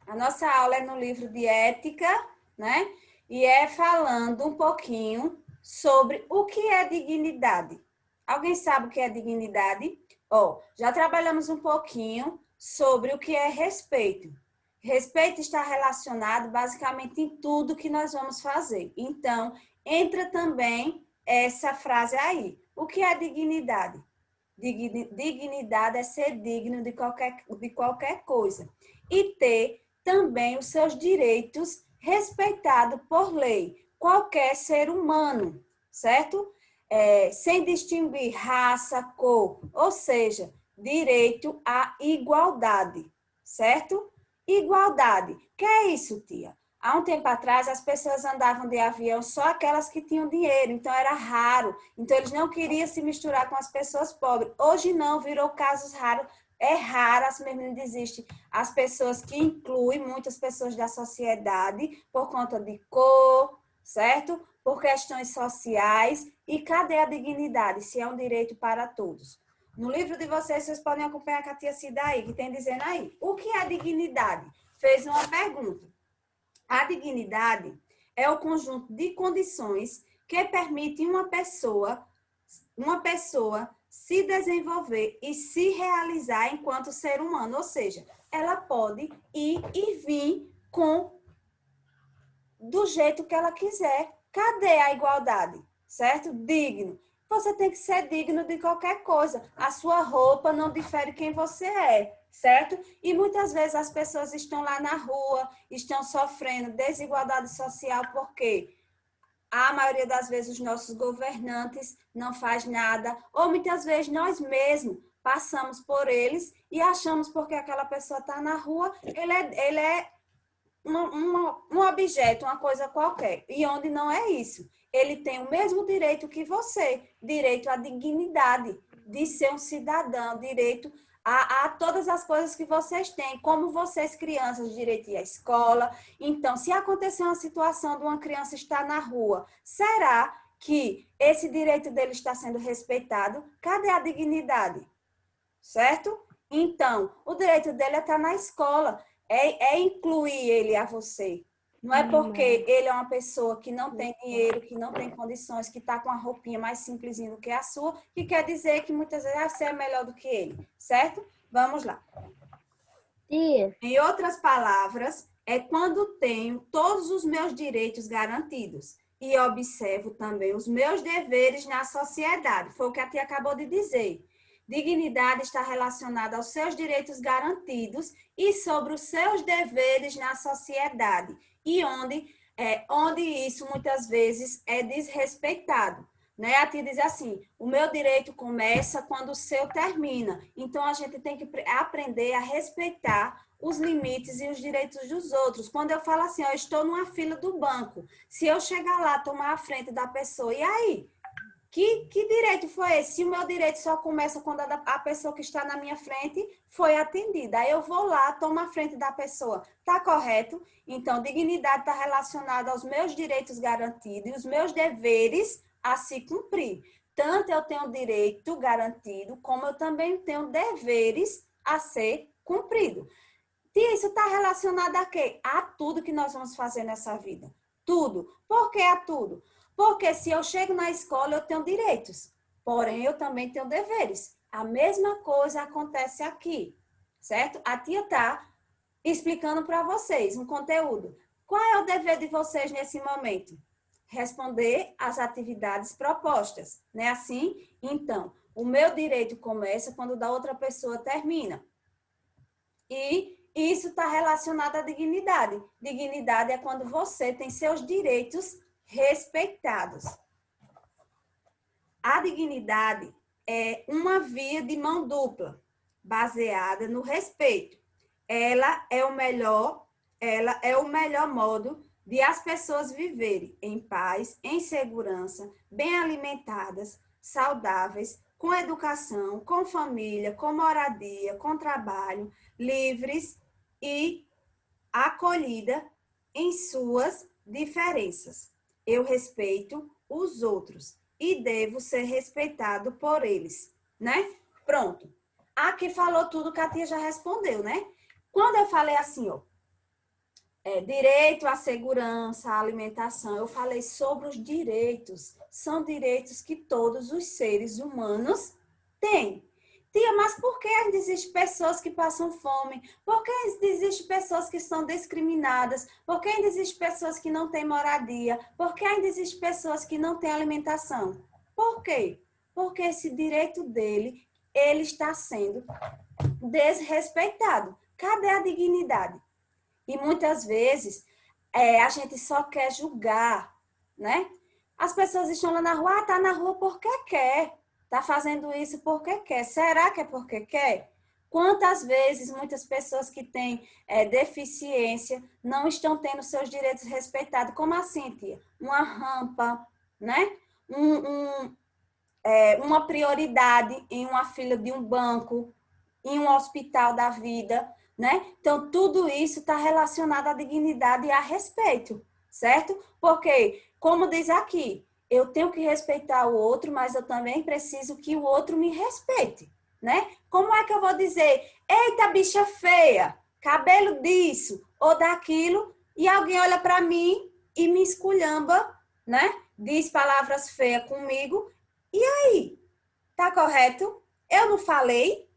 A nossa aula é no livro de Ética, né? E é falando um pouquinho sobre o que é dignidade. Alguém sabe o que é dignidade? Já trabalhamos um pouquinho sobre o que é respeito. Respeito está relacionado basicamente em tudo que nós vamos fazer. Então, entra também essa frase aí. O que é dignidade? Dignidade é ser digno de qualquer coisa e ter também os seus direitos respeitados por lei, qualquer ser humano, certo? Sem distinguir raça, cor, ou seja, direito à igualdade, certo? Igualdade. O que é isso, tia? Há um tempo atrás, as pessoas andavam de avião só aquelas que tinham dinheiro, então era raro. Então, eles não queriam se misturar com as pessoas pobres. Hoje não, virou casos raros. É raro, assim mesmo desiste, as pessoas que incluem muitas pessoas da sociedade por conta de cor, certo? Por questões sociais. E cadê a dignidade, se é um direito para todos? No livro de vocês podem acompanhar a tia Cida aí, que tem dizendo aí. O que é dignidade? Fez uma pergunta. A dignidade é o conjunto de condições que permitem uma pessoa se desenvolver e se realizar enquanto ser humano, ou seja, ela pode ir e vir do jeito que ela quiser. Cadê a igualdade? Certo? Digno. Você tem que ser digno de qualquer coisa. A sua roupa não difere quem você é, certo? E muitas vezes as pessoas estão lá na rua, estão sofrendo desigualdade social, porque a maioria das vezes os nossos governantes não faz nada, ou muitas vezes nós mesmos passamos por eles e achamos porque aquela pessoa está na rua, ele é um objeto, uma coisa qualquer, e onde não é isso. Ele tem o mesmo direito que você, direito à dignidade, de ser um cidadão, direito a todas as coisas que vocês têm, como vocês, crianças, direito à escola. Então, se acontecer uma situação de uma criança estar na rua, será que esse direito dele está sendo respeitado? Cadê a dignidade? Certo? Então, o direito dele é estar na escola, é incluir ele a você. Não é porque ele é uma pessoa que não tem dinheiro, que não tem condições, que está com a roupinha mais simplesinha do que a sua, que quer dizer que muitas vezes você é melhor do que ele, certo? Vamos lá. Tia. Em outras palavras, é quando tenho todos os meus direitos garantidos e observo também os meus deveres na sociedade. Foi o que a tia acabou de dizer. Dignidade está relacionada aos seus direitos garantidos e sobre os seus deveres na sociedade, e onde isso muitas vezes é desrespeitado. Né? A tia diz assim, o meu direito começa quando o seu termina. Então, a gente tem que aprender a respeitar os limites e os direitos dos outros. Quando eu falo assim, eu estou numa fila do banco, se eu chegar lá, tomar a frente da pessoa, e aí? Que direito foi esse? Se o meu direito só começa quando a pessoa que está na minha frente foi atendida. Aí eu vou lá, tomo a frente da pessoa. Tá correto? Então, dignidade está relacionada aos meus direitos garantidos e os meus deveres a se cumprir. Tanto eu tenho direito garantido, como eu também tenho deveres a ser cumprido. E isso está relacionado a quê? A tudo que nós vamos fazer nessa vida. Tudo. Por que a tudo? Porque se eu chego na escola, eu tenho direitos, porém eu também tenho deveres. A mesma coisa acontece aqui, certo? A tia está explicando para vocês um conteúdo. Qual é o dever de vocês nesse momento? Responder às atividades propostas, não é assim? Então, o meu direito começa quando da outra pessoa termina. E isso está relacionado à dignidade. Dignidade é quando você tem seus direitos respeitados. A dignidade é uma via de mão dupla, baseada no respeito. Ela é o melhor modo de as pessoas viverem em paz, em segurança, bem alimentadas, saudáveis, com educação, com família, com moradia, com trabalho, livres e acolhida em suas diferenças. Eu respeito os outros e devo ser respeitado por eles, né? Pronto. Aqui falou tudo que a tia já respondeu, né? Quando eu falei assim, ó, direito à segurança, à alimentação. Eu falei sobre os direitos. São direitos que todos os seres humanos têm. Tia, mas por que ainda existem pessoas que passam fome? Por que ainda existem pessoas que são discriminadas? Por que ainda existem pessoas que não têm moradia? Por que ainda existem pessoas que não têm alimentação? Por quê? Porque esse direito dele, ele está sendo desrespeitado. Cadê a dignidade? E muitas vezes a gente só quer julgar, né? As pessoas estão lá na rua, tá na rua porque quer, tá fazendo isso porque quer. Será que é porque quer? Quantas vezes muitas pessoas que têm deficiência não estão tendo seus direitos respeitados? Como assim, tia? Uma rampa, né? Uma prioridade em uma fila de um banco, em um hospital da vida, né? Então, tudo isso está relacionado à dignidade e a respeito, certo? Porque, como diz aqui, eu tenho que respeitar o outro, mas eu também preciso que o outro me respeite, né? Como é que eu vou dizer, eita, bicha feia, cabelo disso ou daquilo, e alguém olha para mim e me esculhamba, né? Diz palavras feias comigo, e aí? Tá correto? Eu não falei,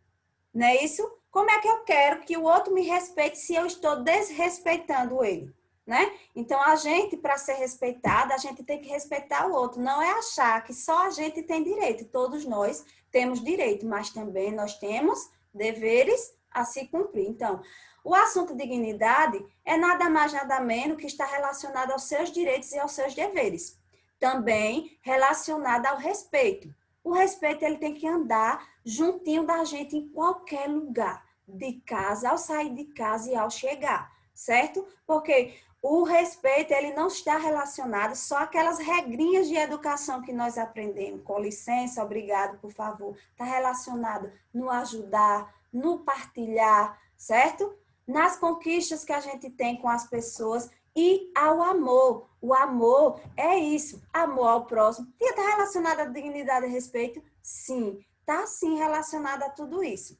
não é isso? Como é que eu quero que o outro me respeite se eu estou desrespeitando ele, né? Então, a gente, para ser respeitada, a gente tem que respeitar o outro. Não é achar que só a gente tem direito. Todos nós temos direito, mas também nós temos deveres a se cumprir. Então, o assunto dignidade é nada mais, nada menos que está relacionado aos seus direitos e aos seus deveres. Também relacionado ao respeito. O respeito ele tem que andar juntinho da gente em qualquer lugar, de casa, ao sair de casa e ao chegar, certo? Porque o respeito ele não está relacionado só àquelas regrinhas de educação que nós aprendemos, com licença, obrigado, por favor. Está relacionado no ajudar, no partilhar, certo? Nas conquistas que a gente tem com as pessoas e ao amor. O amor é isso, amor ao próximo. E está relacionado à dignidade e respeito? Sim, está sim relacionado a tudo isso.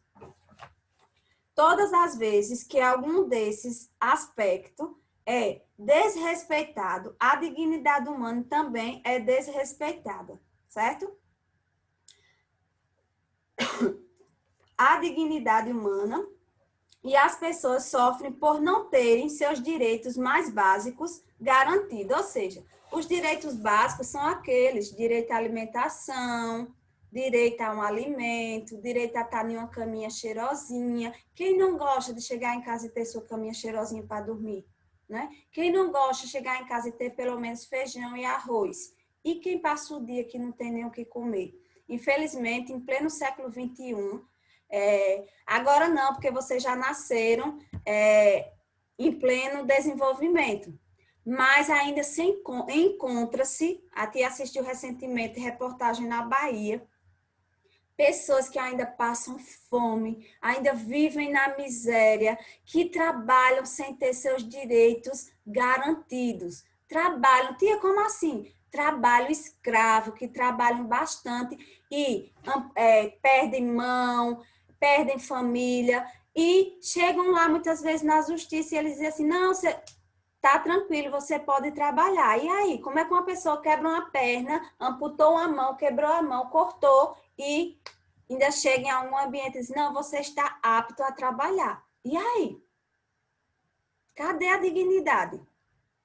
Todas as vezes que algum desses aspectos é desrespeitado, a dignidade humana também é desrespeitada, certo? A dignidade humana e as pessoas sofrem por não terem seus direitos mais básicos garantidos. Ou seja, os direitos básicos são aqueles: direito à alimentação, direito a um alimento, direito a estar em uma caminha cheirosinha. Quem não gosta de chegar em casa e ter sua caminha cheirosinha para dormir? Né? Quem não gosta de chegar em casa e ter pelo menos feijão e arroz? E quem passa o dia que não tem nem o que comer? Infelizmente, em pleno século XXI, agora não, porque vocês já nasceram em pleno desenvolvimento. Mas ainda se encontra-se, até assistiu recentemente reportagem na Bahia, pessoas que ainda passam fome, ainda vivem na miséria, que trabalham sem ter seus direitos garantidos. Trabalham, tia, como assim? Trabalho escravo, que trabalham bastante e perdem mão, perdem família e chegam lá muitas vezes na justiça e eles dizem assim, não, você tá tranquilo, você pode trabalhar. E aí, como é que uma pessoa quebra uma perna, amputou uma mão, quebrou a mão, cortou e ainda chega em algum ambiente e diz, não, você está apto a trabalhar. E aí? Cadê a dignidade?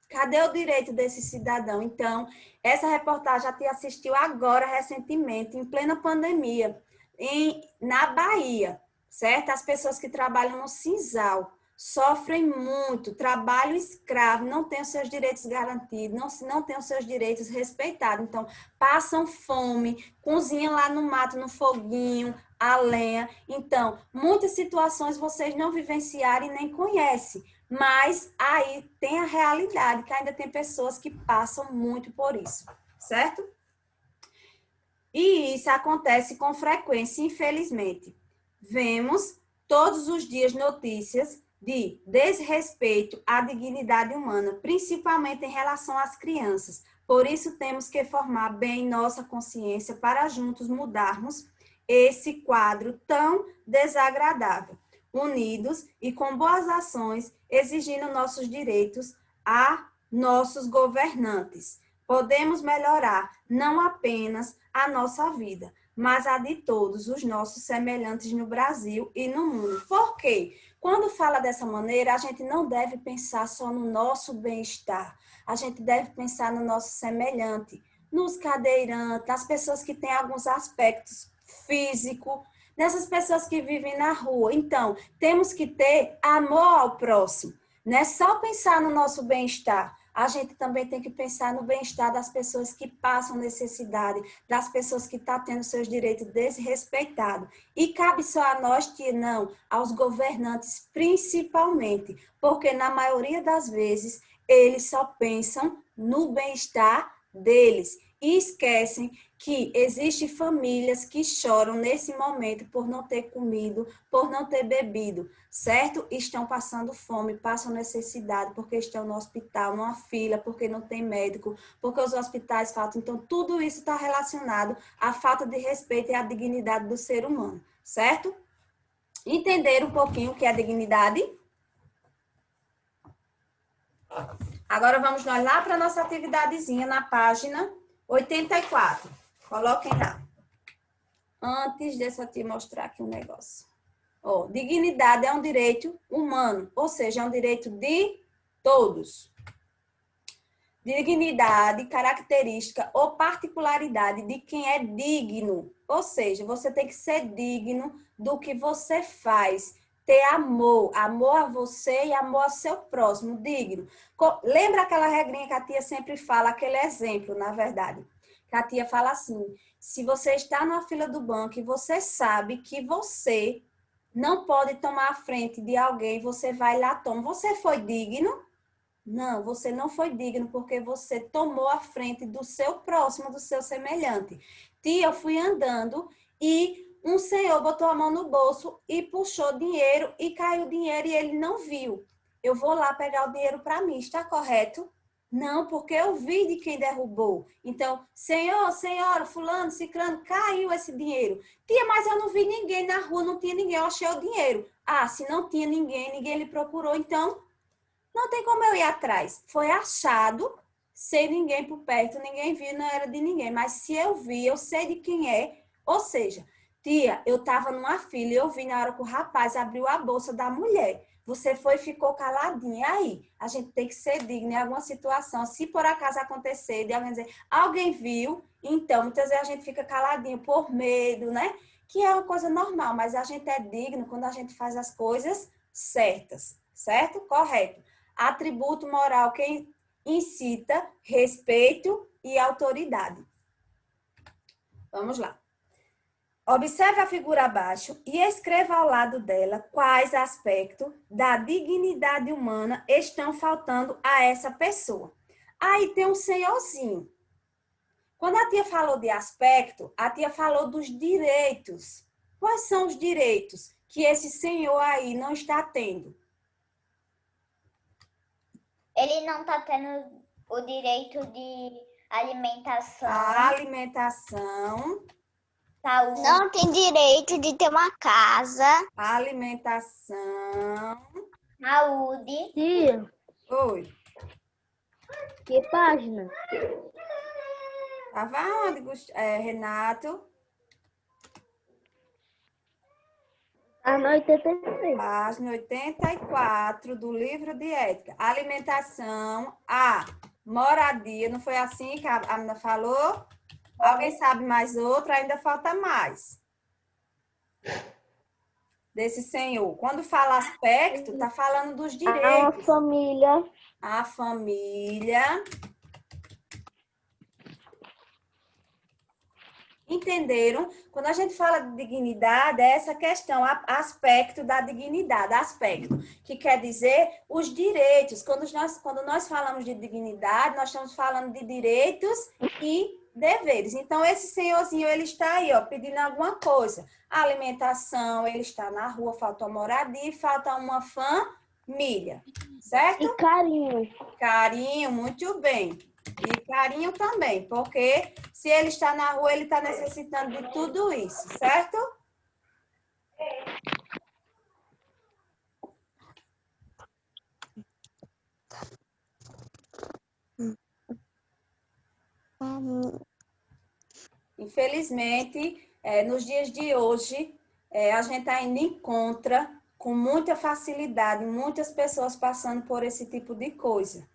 Cadê o direito desse cidadão? Então, essa reportagem a gente assistiu agora, recentemente, em plena pandemia, na Bahia, certo? As pessoas que trabalham no Sisal sofrem muito, trabalho escravo, não têm os seus direitos garantidos, não têm os seus direitos respeitados. Então, passam fome, cozinham lá no mato, no foguinho, a lenha. Então, muitas situações vocês não vivenciaram e nem conhecem. Mas aí tem a realidade, que ainda tem pessoas que passam muito por isso, certo? E isso acontece com frequência, infelizmente. Vemos todos os dias notícias de desrespeito à dignidade humana, principalmente em relação às crianças. Por isso, temos que formar bem nossa consciência para juntos mudarmos esse quadro tão desagradável. unidos e com boas ações, exigindo nossos direitos a nossos governantes. Podemos melhorar não apenas a nossa vida, mas a de todos os nossos semelhantes no Brasil e no mundo. Por quê? Quando fala dessa maneira, a gente não deve pensar só no nosso bem-estar. A gente deve pensar no nosso semelhante, nos cadeirantes, nas pessoas que têm alguns aspectos físicos, nessas pessoas que vivem na rua. Então, temos que ter amor ao próximo. Não é só pensar no nosso bem-estar. A gente também tem que pensar no bem-estar das pessoas que passam necessidade, das pessoas que estão tendo seus direitos desrespeitados. E cabe só a nós que não, aos governantes principalmente, porque na maioria das vezes eles só pensam no bem-estar deles e esquecem que existem famílias que choram nesse momento por não ter comido, por não ter bebido, certo? Estão passando fome, passam necessidade, porque estão no hospital, numa fila, porque não tem médico, porque os hospitais faltam. Então, tudo isso está relacionado à falta de respeito e à dignidade do ser humano, certo? Entender um pouquinho o que é dignidade? Agora, vamos nós lá para a nossa atividadezinha na página 84. Coloquem lá. Antes de eu te mostrar aqui um negócio. Ó, dignidade é um direito humano, ou seja, é um direito de todos. Dignidade, característica ou particularidade de quem é digno. Ou seja, você tem que ser digno do que você faz. Ter amor a você e amor ao seu próximo, digno. Lembra aquela regrinha que a tia sempre fala, aquele exemplo, na verdade? Que a tia fala assim, se você está na fila do banco e você sabe que você não pode tomar a frente de alguém, você vai lá, toma. Você foi digno? Não, você não foi digno porque você tomou a frente do seu próximo, do seu semelhante. Tia, eu fui andando e um senhor botou a mão no bolso e puxou dinheiro e caiu dinheiro e ele não viu. Eu vou lá pegar o dinheiro para mim, está correto? Não, porque eu vi de quem derrubou. Então, senhor, senhora, fulano, ciclano, caiu esse dinheiro. Tia, mas eu não vi ninguém na rua, não tinha ninguém, eu achei o dinheiro. Ah, se não tinha ninguém, ninguém lhe procurou, então não tem como eu ir atrás. Foi achado, sem ninguém por perto, ninguém viu, não era de ninguém. Mas se eu vi, eu sei de quem é. Ou seja, tia, eu estava numa fila e eu vi na hora que o rapaz abriu a bolsa da mulher. Você foi e ficou caladinha. Aí, a gente tem que ser digno em alguma situação. Se por acaso acontecer, de alguém dizer, alguém viu, então, muitas vezes a gente fica caladinho por medo, né? Que é uma coisa normal, mas a gente é digno quando a gente faz as coisas certas, certo? Correto. Atributo moral que incita respeito e autoridade. Vamos lá. Observe a figura abaixo e escreva ao lado dela quais aspectos da dignidade humana estão faltando a essa pessoa. Aí tem um senhorzinho. Quando a tia falou de aspecto, a tia falou dos direitos. Quais são os direitos que esse senhor aí não está tendo? Ele não está tendo o direito de alimentação. A alimentação. Saúde. Não tem direito de ter uma casa. Alimentação. Saúde. Tia, Oi. que página? Tava onde, Renato? A noite 86. Página 84 do livro de ética. Alimentação, a moradia. Não foi assim que a menina falou? Alguém sabe mais outra? Ainda falta mais. Desse senhor. Quando fala aspecto, está falando dos A direitos. família. A família. Entenderam? Quando a gente fala de dignidade, é essa questão, aspecto da dignidade, aspecto, que quer dizer os direitos. Quando nós falamos de dignidade, nós estamos falando de direitos e deveres. Então, esse senhorzinho, ele está aí, ó, pedindo alguma coisa. A alimentação, ele está na rua, falta uma moradia, falta uma família, certo? E carinho. Carinho, muito bem. E carinho também, porque se ele está na rua, ele está necessitando de tudo isso, certo? Infelizmente, nos dias de hoje, a gente está indo em contra com muita facilidade, muitas pessoas passando por esse tipo de coisa.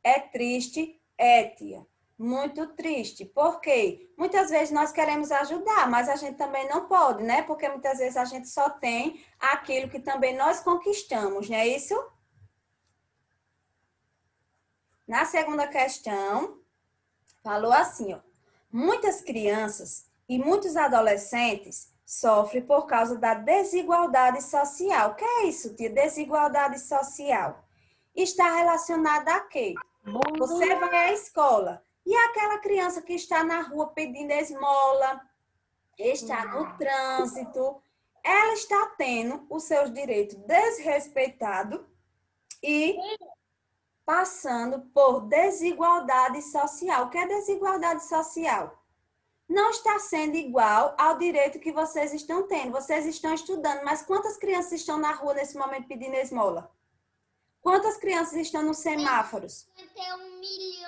É triste? É, tia. Muito triste. Por quê? Muitas vezes nós queremos ajudar, mas a gente também não pode, né? Porque muitas vezes a gente só tem aquilo que também nós conquistamos, não é isso? Na segunda questão, falou assim, ó. Muitas crianças e muitos adolescentes sofrem por causa da desigualdade social. O que é isso, tia? Desigualdade social. Está relacionada a quê? Você vai à escola e aquela criança que está na rua pedindo esmola, está no trânsito, ela está tendo os seus direitos desrespeitados e passando por desigualdade social. O que é desigualdade social? Não está sendo igual ao direito que vocês estão tendo. Vocês estão estudando, mas quantas crianças estão na rua nesse momento pedindo esmola? Quantas crianças estão nos semáforos? 51 milhões.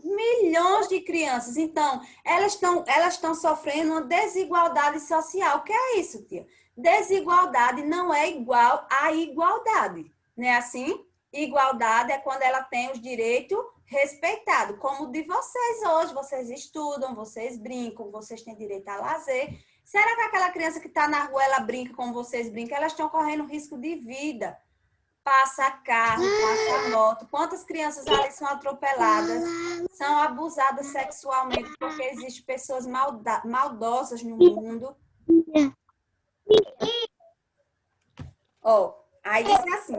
Milhões de crianças. Então, elas estão sofrendo uma desigualdade social. O que é isso, tia? Desigualdade não é igual a igualdade. Não é assim? Igualdade é quando ela tem os direitos respeitados, como o de vocês hoje. Vocês estudam, vocês brincam, vocês têm direito a lazer. Será que aquela criança que está na rua, ela brinca como vocês brincam? Elas estão correndo risco de vida. Passa carro, passa moto. Quantas crianças ali são atropeladas, são abusadas sexualmente, porque existem pessoas maldosas no mundo. Ó, aí diz assim,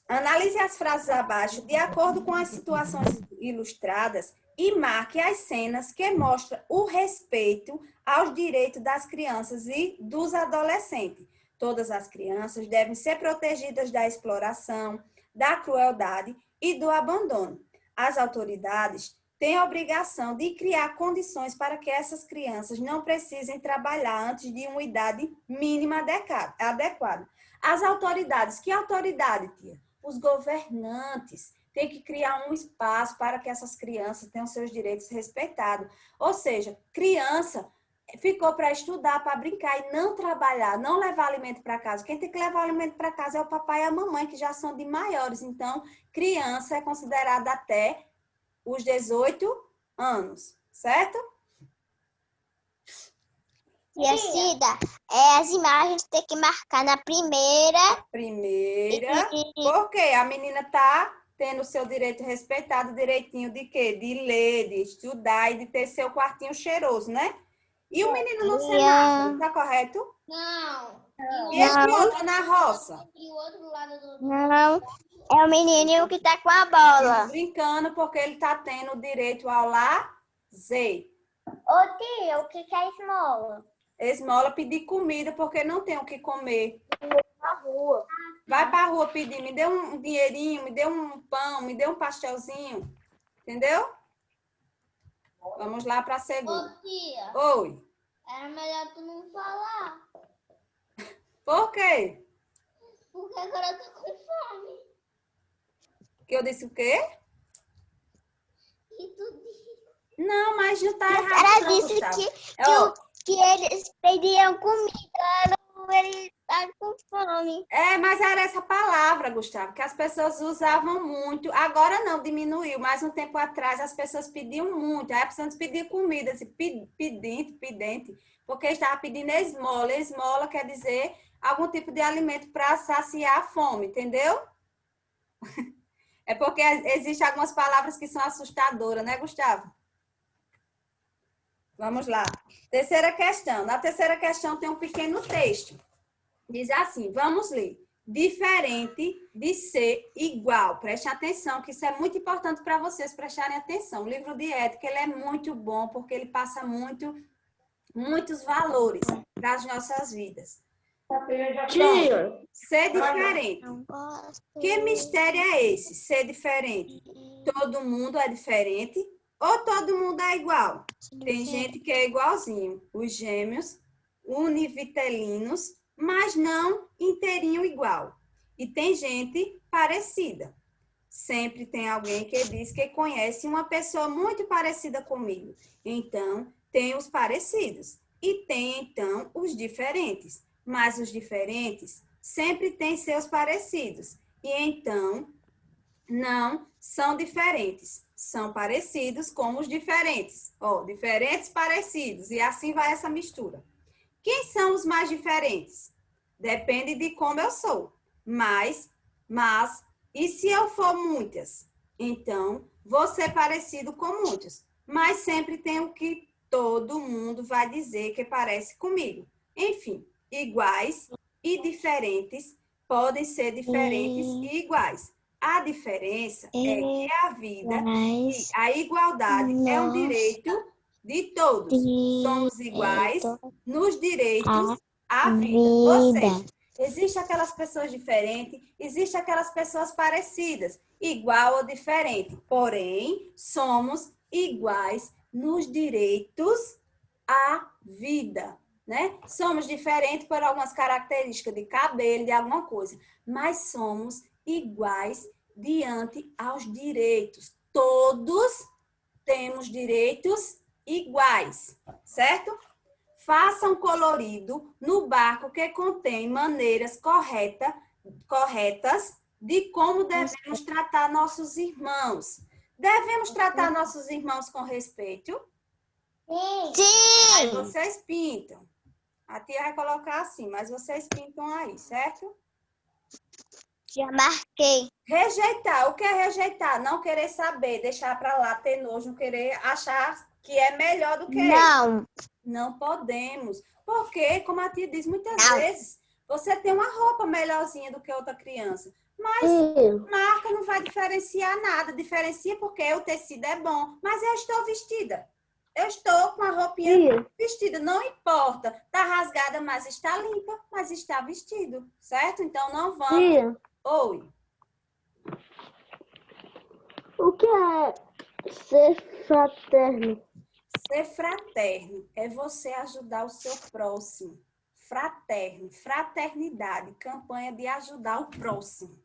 analise as frases abaixo de acordo com as situações ilustradas e marque as cenas que mostram o respeito aos direitos das crianças e dos adolescentes. Todas as crianças devem ser protegidas da exploração, da crueldade e do abandono. As autoridades têm a obrigação de criar condições para que essas crianças não precisem trabalhar antes de uma idade mínima adequada. As autoridades, que autoridade, tia? Os governantes têm que criar um espaço para que essas crianças tenham seus direitos respeitados. Ou seja, criança ficou para estudar, para brincar e não trabalhar, não levar alimento para casa. Quem tem que levar alimento para casa é o papai e a mamãe, que já são de maiores. Então, criança é considerada até os 18 anos, certo? E a Cida, as imagens tem que marcar na primeira. Primeira, porque a menina tá tendo o seu direito respeitado direitinho de quê? De ler, de estudar e de ter seu quartinho cheiroso, né? E o menino no semáforo, tá correto? Não. E esse outro na roça? E o outro lado do... Não, é o menininho que tá com a bola. Brincando porque ele tá tendo o direito ao lazer. Ô tia, o que é esmola? Esmola pedir comida porque não tem o que comer. Na rua. Vai pra rua pedir, me dê um dinheirinho, me dê um pão, me dê um pastelzinho. Entendeu? Vamos lá pra segunda. Ô tia, Oi. era melhor tu não falar. Por quê? Porque agora eu tô com fome. Que eu disse o quê? E tu disse. Não, mas não tá errado. Ela não, disse Gustavo. que eles pediam comida. Ele tá com fome. Mas era essa palavra, Gustavo, que as pessoas usavam muito. Agora não, diminuiu, mas um tempo atrás as pessoas pediam muito. Aí as pessoas pediam comida, assim, pedinte, porque estava pedindo esmola. Esmola quer dizer algum tipo de alimento para saciar a fome, entendeu? É porque existem algumas palavras que são assustadoras, né, Gustavo? Vamos lá. Terceira questão. Na terceira questão tem um pequeno texto. Diz assim, vamos ler. Diferente de ser igual. Preste atenção, que isso é muito importante para vocês prestarem atenção. O livro de ética, ele é muito bom, porque ele passa muitos valores para as nossas vidas. Tia. Ser diferente. Que mistério é esse? Ser diferente. Todo mundo é diferente ou todo mundo é igual? Tem gente que é igualzinho. Os gêmeos, univitelinos, mas não inteirinho igual. E tem gente parecida. Sempre tem alguém que diz que conhece uma pessoa muito parecida comigo. Então, tem os parecidos e tem, então, os diferentes. Mas os diferentes sempre têm seus parecidos. E, então, não são diferentes. São parecidos como os diferentes. Ó, diferentes, parecidos. E assim vai essa mistura. Quem são os mais diferentes? Depende de como eu sou. Mas, e se eu for muitas? Então, vou ser parecido com muitos. Mas sempre tem o que todo mundo vai dizer que parece comigo. Enfim, iguais e diferentes podem ser diferentes e iguais. A diferença é que a vida e a igualdade é um direito de todos. Somos iguais nos direitos à vida. Ou seja, existem aquelas pessoas diferentes, existem aquelas pessoas parecidas, igual ou diferente. Porém, somos iguais nos direitos à vida, né? Somos diferentes por algumas características de cabelo, de alguma coisa, mas somos iguais diante aos direitos. Todos temos direitos iguais, certo? Faça um colorido no barco que contém maneiras corretas de como devemos tratar nossos irmãos. Devemos tratar nossos irmãos com respeito? Sim. Aí vocês pintam. A tia vai colocar assim, mas vocês pintam aí, certo? Já marquei. Rejeitar. O que é rejeitar? Não querer saber, deixar para lá, ter nojo, não querer achar que é melhor do que ele. Não. Não podemos. Porque, como a tia diz, muitas Não. vezes você tem uma roupa melhorzinha do que outra criança. Mas marca não vai diferenciar nada. Diferencia porque o tecido é bom. Mas eu estou vestida. Eu estou com a roupinha vestida. Não importa. Está rasgada, mas está limpa. Mas está vestido. Certo? Então, não vamos... Oi. O que é ser fraterno? Ser fraterno é você ajudar o seu próximo. Fraterno, fraternidade, campanha de ajudar o próximo.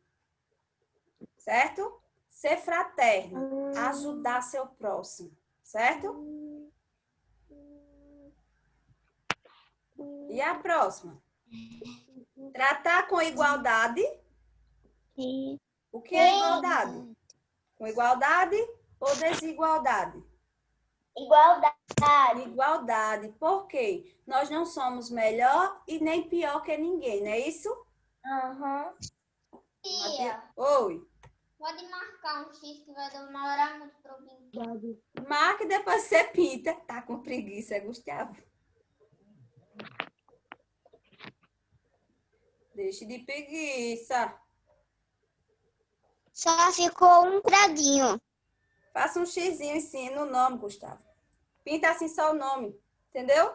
Certo? Ser fraterno, ajudar seu próximo. Certo? E a próxima? Tratar com igualdade. O que é igualdade? Com igualdade ou desigualdade? Igualdade. Igualdade. Por quê? Nós não somos melhor e nem pior que ninguém, não é isso? Aham. Tia, Oi. pode marcar um X que vai demorar muito para eu pintar. Marca e depois você pinta. Tá com preguiça, Gustavo. Deixe de preguiça. Só ficou um quadradinho. Faça um xizinho em cima no nome, Gustavo. Pinta assim só o nome. Entendeu?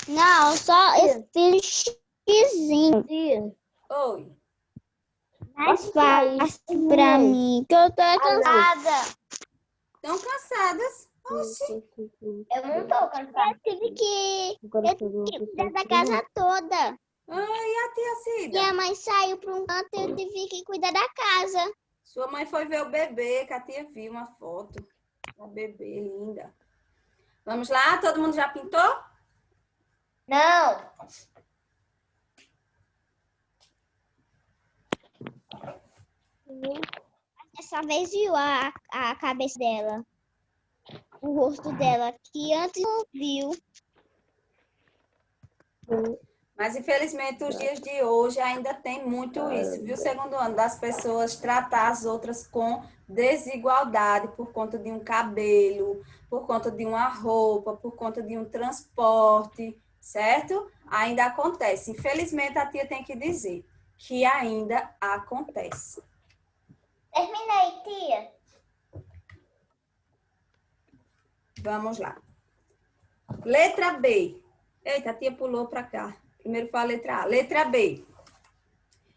Não, só esse xizinho. Oi. Mais fácil pra mim, que eu tô cansada. Estão cansadas? Oxi. Eu não tô cansada. Eu tive que cuidar da casa toda. Ai, a tia Cida? Minha mãe saiu para um canto e eu tive que cuidar da casa. Sua mãe foi ver o bebê, que a tia viu uma foto. A bebê linda. Vamos lá? Todo mundo já pintou? Não. Dessa vez viu a cabeça dela. O rosto dela, que antes não viu. Mas, infelizmente, os dias de hoje ainda tem muito isso, viu? Segundo ano, das pessoas tratar as outras com desigualdade por conta de um cabelo, por conta de uma roupa, por conta de um transporte, certo? Ainda acontece. Infelizmente, a tia tem que dizer que ainda acontece. Terminei, tia. Vamos lá. Letra B. Eita, a tia pulou para cá. Primeiro foi a letra A. Letra B.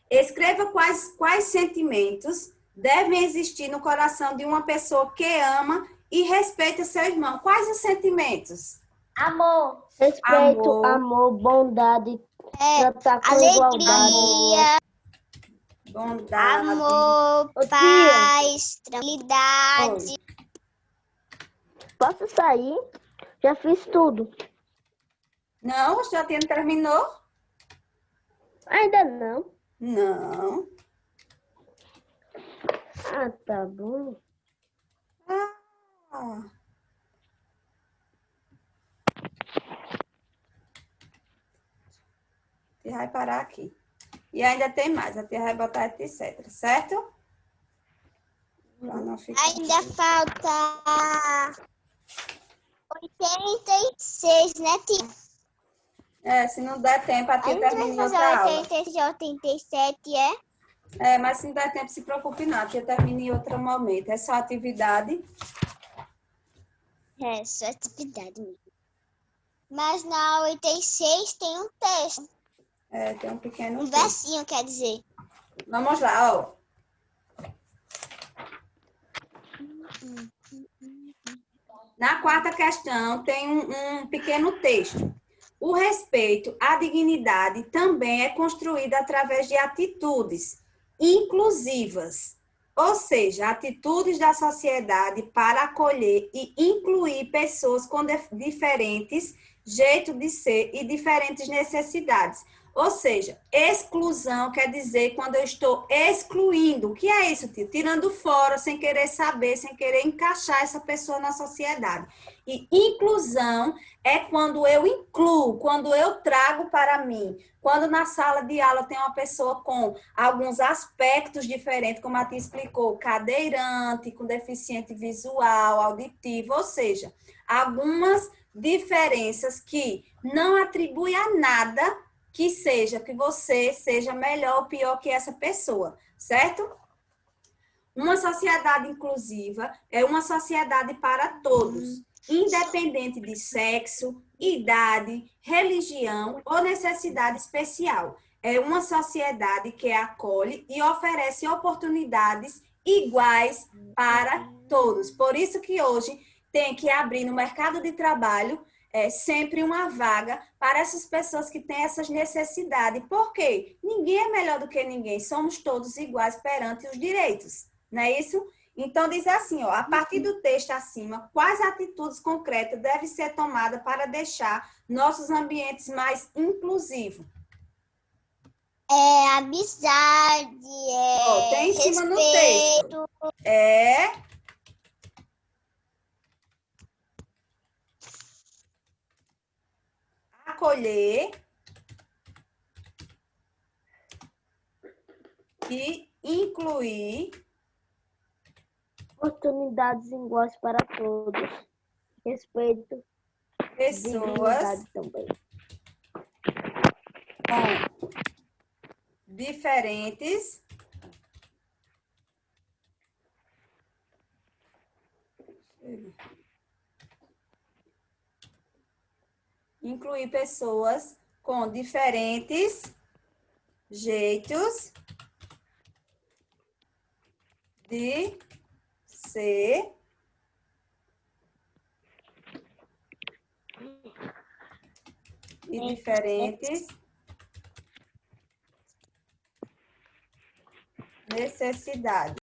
Escreva quais sentimentos devem existir no coração de uma pessoa que ama e respeita seu irmão. Quais os sentimentos? Amor. Respeito, amor, bondade, tratar com igualdade. Alegria, Bondade. amor, Ô, tia. paz, tranquilidade. Posso sair? Já fiz tudo. Não, já terminou? Ainda não. Não. Ah, tá bom. Ah. Tia vai parar aqui. E ainda tem mais. A tia vai botar etc. Certo? Pra não ficar... Ainda falta 86, né, tia? Se não der tempo, a tia A gente vai termina fazer outra aula. 86 e 87, é? Mas se não der tempo, se preocupe não. A tia termina em outro momento. É só atividade. É, só atividade mesmo. Mas na 86 tem um texto. Tem um pequeno Um texto. versinho, quer dizer. Vamos lá, ó. Na quarta questão, tem um pequeno texto. O respeito à dignidade também é construído através de atitudes inclusivas, ou seja, atitudes da sociedade para acolher e incluir pessoas com diferentes jeitos de ser e diferentes necessidades. Ou seja, exclusão quer dizer quando eu estou excluindo. O que é isso, tio? Tirando fora, sem querer saber, sem querer encaixar essa pessoa na sociedade. E inclusão é quando eu incluo, quando eu trago para mim. Quando na sala de aula tem uma pessoa com alguns aspectos diferentes, como a tia explicou, cadeirante, com deficiente visual, auditivo, ou seja, algumas diferenças que não atribuem a nada que você seja melhor ou pior que essa pessoa, certo? Uma sociedade inclusiva é uma sociedade para todos, independente de sexo, idade, religião ou necessidade especial. É uma sociedade que acolhe e oferece oportunidades iguais para todos. Por isso que hoje tem que abrir no mercado de trabalho sempre uma vaga para essas pessoas que têm essas necessidades. Por quê? Ninguém é melhor do que ninguém, somos todos iguais perante os direitos, não é isso? Então, diz assim, ó, a partir do texto acima, quais atitudes concretas devem ser tomadas para deixar nossos ambientes mais inclusivos? Amizade, Tem em cima no respeito. texto. Acolher e incluir Oportunidades iguais para todos. Respeito. pessoas também. com diferentes incluir pessoas com diferentes jeitos de ser e diferentes necessidades.